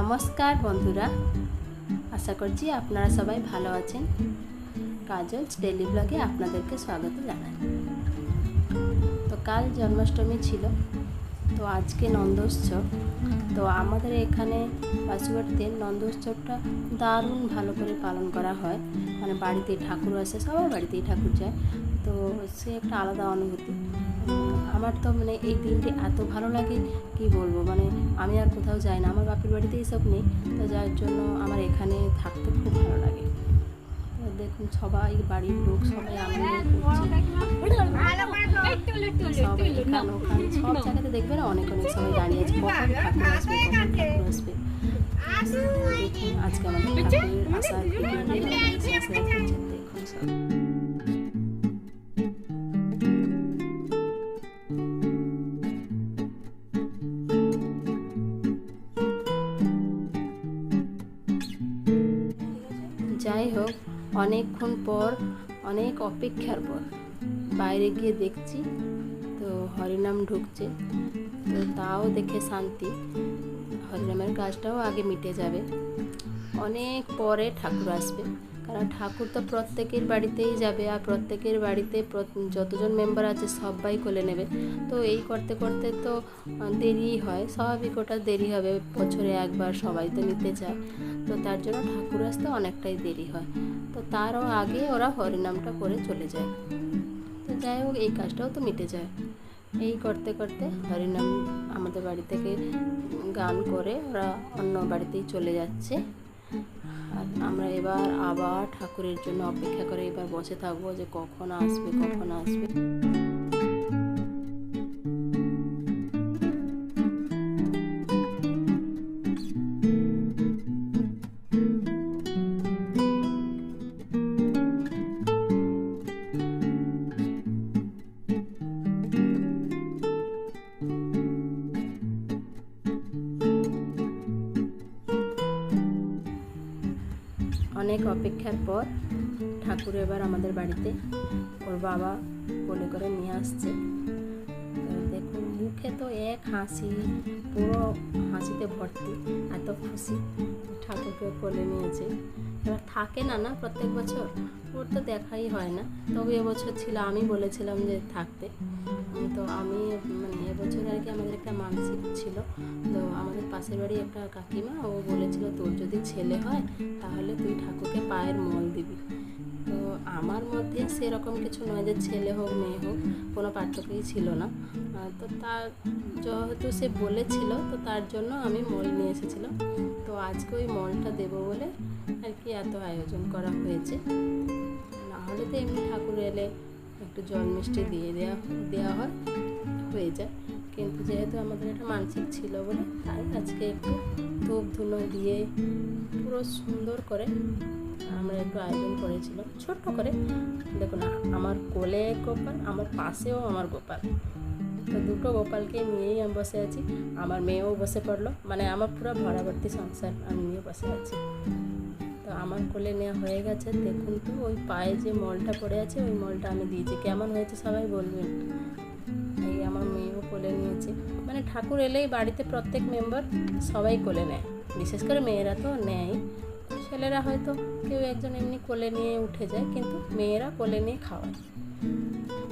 नमस्कार बंधुरा आशा करছি আপনারা সবাই ভালো আছেন। কাজলস ডেইলি ব্লগে আপনাদেরকে স্বাগত জানাই। তো কাল জন্মাষ্টমী ছিল, তো আজকে নন্দোৎসব। তো আমাদের এখানে বাসুবাড়িতে নন্দোৎসবটা দারুণ ভালো করে পালন করা হয়। মানে বাড়িতেই ঠাকুর আসে, সবার বাড়িতেই ঠাকুর যায়, তো সে একটা আলাদা অনুভূতি। আমার তো মানে এই দিনটি এত ভালো লাগে কি বলবো, মানে আমি আর কোথাও যাই না, আমার বাপের বাড়িতেই সব নেই, তো যার জন্য আমার এখানে থাকতে খুব ভালো লাগে। তো দেখুন সবাই বাড়ির লোক সবাই আনন্দ করছে, সবাই এখানে ওখানে সব জায়গাতে দেখবে না, অনেক অনেক সবাই দাঁড়িয়ে আছে কখন ঠাকুর আসবে, কখন ঠাকুর আসবে। দেখুন আজকে আমাদের ঠাকুরের আসার দেখুন সব। যাই হোক, অনেকক্ষণ পর, অনেক অপেক্ষার পর বাইরে গিয়ে দেখছি তো হরিনাম ঢুকছে। তো তাও দেখে শান্তি, হরিনামের কাজটাও আগে মিটে যাবে। অনেক পরে ঠাকুর আসবে, কারণ ঠাকুর তো প্রত্যেকের বাড়িতেই যাবে, আর প্রত্যেকের বাড়িতে যতজন মেম্বার আছে সবাই কোলে নেবে। তো এই করতে করতে তো দেরি হয়, স্বাভাবিক ওটা দেরি হবে, বছরে একবার সবাই তো নিতে চায়, তো তার জন্য ঠাকুর আসতে অনেকটাই দেরি হয়। তো তারও আগে ওরা হরিনামটা করে চলে যায়। তো যাই হোক, এই কাজটাও তো মিটে যায়। এই করতে করতে হরিনাম আমাদের বাড়ি থেকে গান করে ওরা অন্য বাড়িতেই চলে যাচ্ছে। আর আমরা এবার আবার ঠাকুরের জন্য অপেক্ষা করে এবার বসে থাকবো যে কখন আসবে, কখন আসবে। অনেক অপেক্ষার পর ঠাকুর এবার আমাদের বাড়িতে, ওর বাবা কোলে করে নিয়ে আসছে। দেখুন মুখে তো এক হাসি, পুরো হাসিতে ভর্তি, এত খুশি ঠাকুরকে কোলে নিয়েছে। এবার থাকে না না প্রত্যেক বছর, ওর তো দেখাই হয় না, তবে এবছর ছিল, আমি বলেছিলাম যে থাকতে। তো আমি মানে এবছর আর কি আমাদের একটা মানসিক ছিল। তো আমাদের পাশের বাড়ি একটা কাকিমা, ও বলেছিল তোর যদি ছেলে হয় তাহলে তুই ঠাকুরকে পায়ের মল দিবি। তো আমার মধ্যে সেরকম কিছু নয় যে ছেলে হোক মেয়ে হোক, কোনো পার্থক্যই ছিল না। তো তার যেহেতু সে বলেছিল, তো তার জন্য আমি মল নিয়ে এসেছিলাম। তো আজকে ওই মলটা দেবো বলে আর কি এত আয়োজন করা হয়েছে। নাহলে তো এমনি ঠাকুর এলে একটু জল মিষ্টি দিয়ে দেওয়া হয়, হয়ে যায়, কিন্তু যেহেতু আমাদের একটা মানসিক ছিল বলে তাই আজকে একটু ধূপ ধুনো দিয়ে পুরো সুন্দর করে আমরা একটু আয়োজন করেছিলাম, ছোট্ট করে। দেখুন আমার কোলে গোপাল, আমার পাশেও আমার গোপাল, তো দুটো গোপালকে নিয়েই আমি বসে আছি। আমার মেয়েও বসে পড়লো, মানে আমার পুরো ভরাভর্তি সংসার আমি নিয়ে বসে আছি। তো আমার কোলে নেওয়া হয়ে গেছে। দেখুন তো ওই পায়ে যে মলটা পড়ে আছে, ওই মলটা আমি দিয়েছি, কেমন হয়েছে সবাই বলবেন। এই আমার মেয়েও কোলে নিয়েছে, মানে ঠাকুর এলেই বাড়িতে প্রত্যেক মেম্বার সবাই কোলে নেয়, বিশেষ করে মেয়েরা তো নেয়, ছেলেরা হয়তো কেউ একজন এমনি কোলে নিয়ে উঠে যায়, কিন্তু মেয়েরা কোলে নিয়ে খাওয়ায়।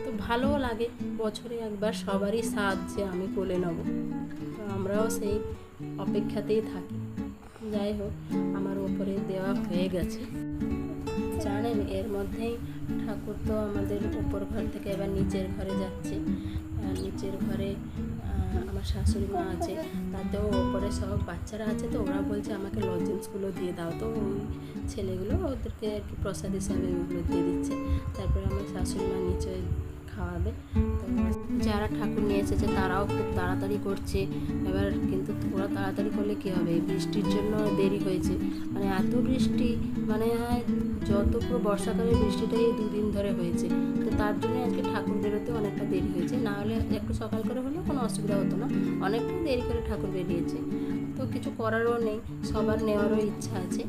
তো ভালোও লাগে, বছরে একবার সবারই সাধ যে আমি কোলে নেব, তো আমরাও সেই অপেক্ষাতেই থাকি। যাই হোক, আমার ওপরে দেওয়া হয়ে গেছে। জানেন এর মধ্যেই ঠাকুর তো আমাদের উপর ঘর থেকে এবার নিচের ঘরে যাচ্ছে। নিচের ঘরে আমার শাশুড়ি মা আছে, তাতেও ওপরে সব বাচ্চারা আছে, তো ওরা বলছে আমাকে লজেন্সগুলো দিয়ে দাও, তো ওই ছেলেগুলো ওদেরকে আর কি প্রসাদ হিসাবে ওগুলো দিয়ে দিচ্ছে। তারপরে আমার শাশুড়ি মা নিচে খাওয়াবে। তো যারা ঠাকুর নিয়ে এসেছে তারাও খুব তাড়াতাড়ি করছে। এবার কিন্তু ওরা তাড়াতাড়ি করলে কী হবে, বৃষ্টির জন্য দেরি হয়েছে, মানে এত বৃষ্টি, মানে যত পুরো বর্ষাকালের বৃষ্টিটাই এই 2 দিন ধরে হয়েছে, তো তার জন্য আজকে ঠাকুর বেরোতে অনেকটা দেরি হয়েছে। না হলে একটু সকাল করে হলে কোনো অসুবিধা হতো না, অনেকটা দেরি করে ঠাকুর বেরিয়েছে। তো কিছু করারও নেই, সবার নেওয়ারও ইচ্ছা আছে।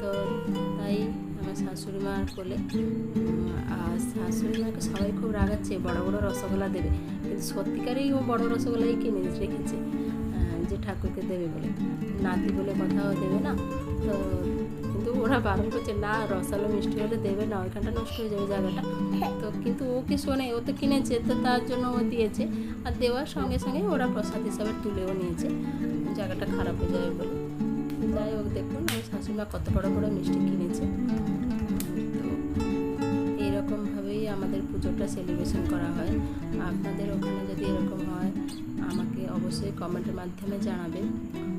তো তাই আমার শাশুড়ি মার কোলে, আর শাশুড়ি মাকে সবাই খুব রাগাচ্ছে, বড় বড় রসগোল্লা দেবে, কিন্তু সত্যিকারেই ও বড় রসগোল্লাই কিনে রেখেছে যে ঠাকুরকে দেবে বলে, নাতি বলে কথাও দেবে না। তো কিন্তু ওরা বারণ করছে, না রসালো মিষ্টি হলে দেবে না, ওইখানটা নষ্ট হয়ে যাবে জায়গাটা। তো কিন্তু ও কি শোনে, ও তো কিনেছে, তো তার জন্য ও দিয়েছে, আর দেওয়ার সঙ্গে সঙ্গে ওরা প্রসাদ হিসাবে তুলেও নিয়েছে, জায়গাটা খারাপ হয়ে যাবে বলে। যাই হোক, দেখুন আমার শাশুড়িমা কত বড় বড় মিষ্টি কিনেছে। তো এইরকমভাবেই আমাদের পুজোটা সেলিব্রেশন করা হয়। আপনাদের ওখানে যদি এরকম হয় আমাকে অবশ্যই কমেন্টের মাধ্যমে জানাবেন।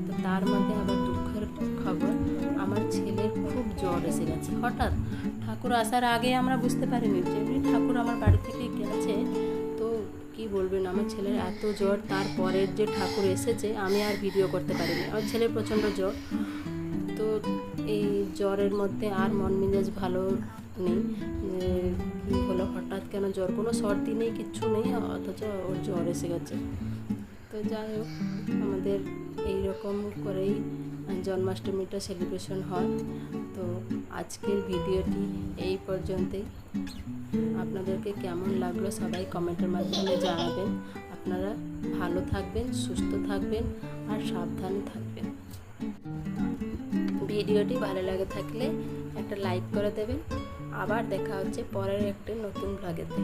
তো তার মধ্যে আবার দুঃখের খবর, আমার ছেলের খুব জ্বর এসে গেছে হঠাৎ। ঠাকুর আসার আগে আমরা বুঝতে পারিনি যে ঠাকুর আমার বাড়ি থেকে গেছে। তো কি বলবেন, আমার ছেলের এত জ্বর, তারপরের যে ঠাকুর এসেছে আমি আর ভিডিও করতে পারিনি। আমার ছেলের প্রচণ্ড জ্বর। তো এই জ্বরের মধ্যে আর মন মেজাজ ভালো নেই, কী হলো হঠাৎ কেন জ্বর, কোনো সর্দি নেই, কিচ্ছু নেই, অথচ ওর জ্বর এসে গেছে। তো যাই হোক, আমাদের এই রকম করেই জন্মাষ্টমীটা সেলিব্রেশন হয়। তো আজকের ভিডিওটি এই পর্যন্তই। আপনাদেরকে কেমন লাগলো সবাই কমেন্টের মাধ্যমে জানাবেন। আপনারা ভালো থাকবেন, সুস্থ থাকবেন আর সাবধানে থাকবেন। ভিডিওটি ভালো লাগে থাকলে একটা লাইক করে দেবেন। আবার দেখা হচ্ছে পরের একটা নতুন ব্লগেতে।